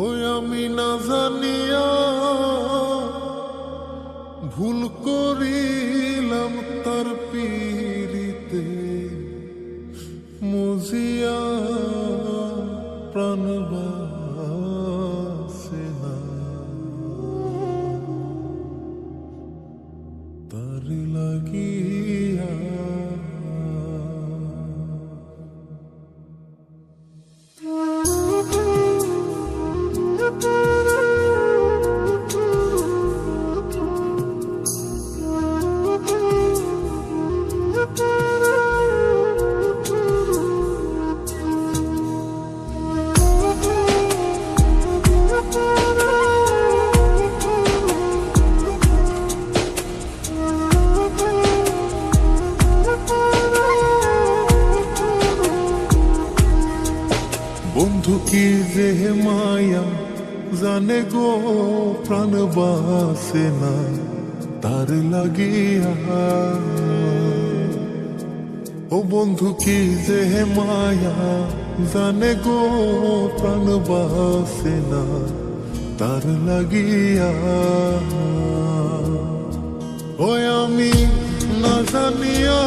ওই আমি না জানিয়া ভুল করিলাম তার পীড়িতে মুজিয়া প্রাণ বাসে না তার লাগিয়া। বন্ধু কি যে মায়া জানে গো প্রাণ বাসে না তার লাগিয়া। ও বন্ধু কি যে মায়া জানে গো প্রাণ বাসে না তার লাগিয়া। ওই আমি না জানিয়া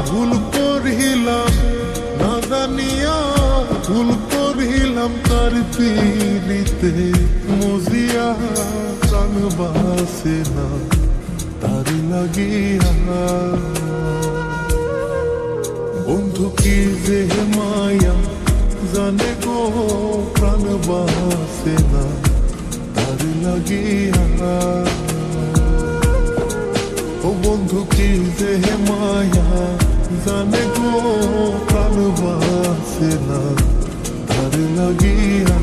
ভুল করিলাম, না জানিয়া ভুল করিলাম তার পীড়িতে মজিয়া প্রাণ বাসে না তার লাগিয়া। বন্ধু কি যে মায়া জানে গো প্রাণ বাসে না তার লাগিয়া। ও বন্ধু কি যে মায়া জানে গো প্রাণ বাসে না তার লাগিয়া।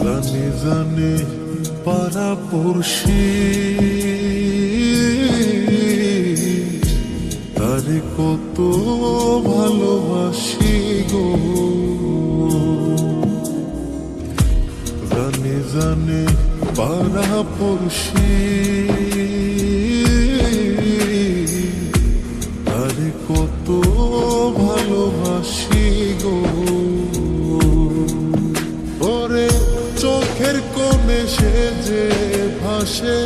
জানে জানে পাড়া পড়শি তারে কত ভালোবাসি গো। জানে জানে পাড়া পড়শি তারে কত ভালোবাসি গো। ওরে চোখের কোণে সে যে ভাসে,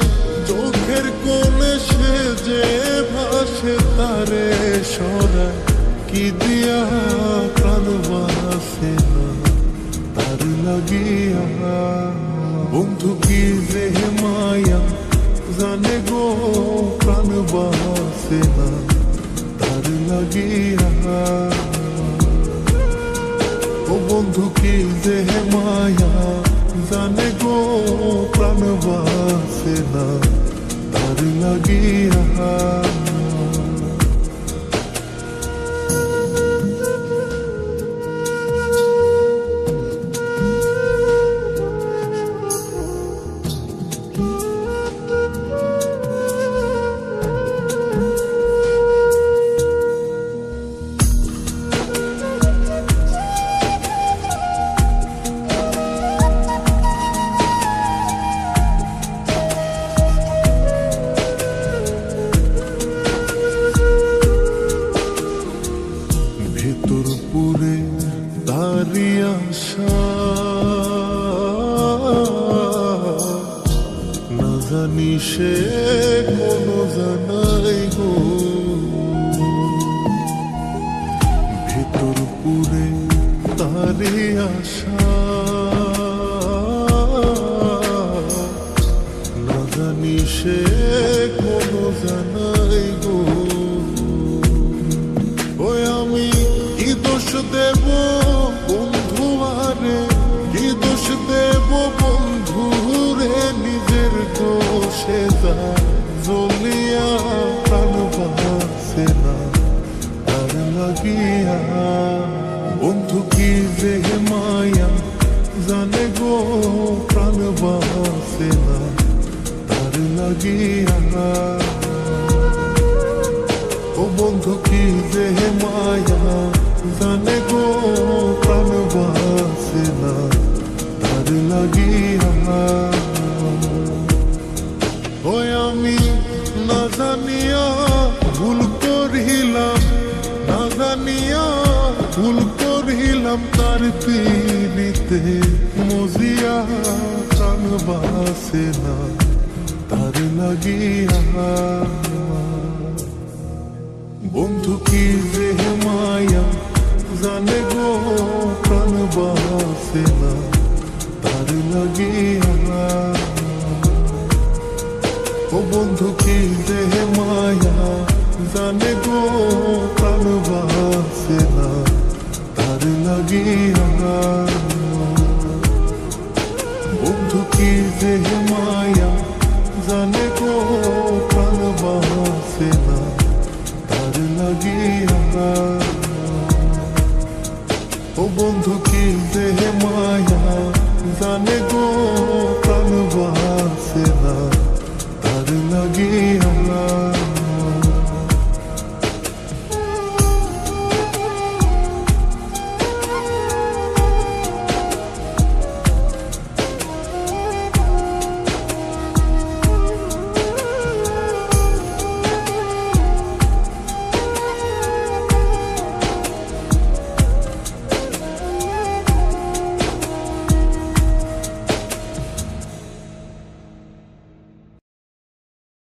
চোখের কোণে সে যে ভাসে তারে সরা কি দিয়া প্রাণ বাসে না তার লাগিয়া। বন্ধু কি যে মায়া জানে গো প্রাণ বাসে না তার লাগিয়া। ও বন্ধু কি যে মায়া জানে গো প্রাণ বাসে না তার লাগিয়া। ভেতর পুরে তারি আশা না জানি সে কোনো জানাই গো। ভেতর পুরে তারি আশা না জানি সে কোনো জানাই গো। ওই আমি কি দোষ দেব বন্ধু আরে, কি দোষ দেব বন্ধু রে, নিজের দোষে যা জ্বলিয়া প্রাণ বাসে না তার লাগিয়া। বন্ধু কি যে মায়া জানে গো গো প্রাণ বাসে না তার লাগিয়া। ও বন্ধু কি যে মায়া জানে গো প্রাণ বাসে না তার লাগিয়া। ওই আমি না জানিয়া ভুল করিলাম, না জানিয়া ভুল করিলাম তার পিড়িতে মজিয়া প্রাণ বাসে না তার লাগিয়া। বন্ধু কি যে মায়া জানে গো প্রাণ বাসে না তার লাগিয়া। ও বন্ধু কি যে মায়া জানে গো প্রাণ বাসে না তার লাগিয়া। বন্ধু কি যে মায়া জানে গো প্রাণ বাসে না তার লাগিয়া। ও বন্ধু কি যে মায়া জানে গো প্রাণ বাসে না তার লাগিয়া।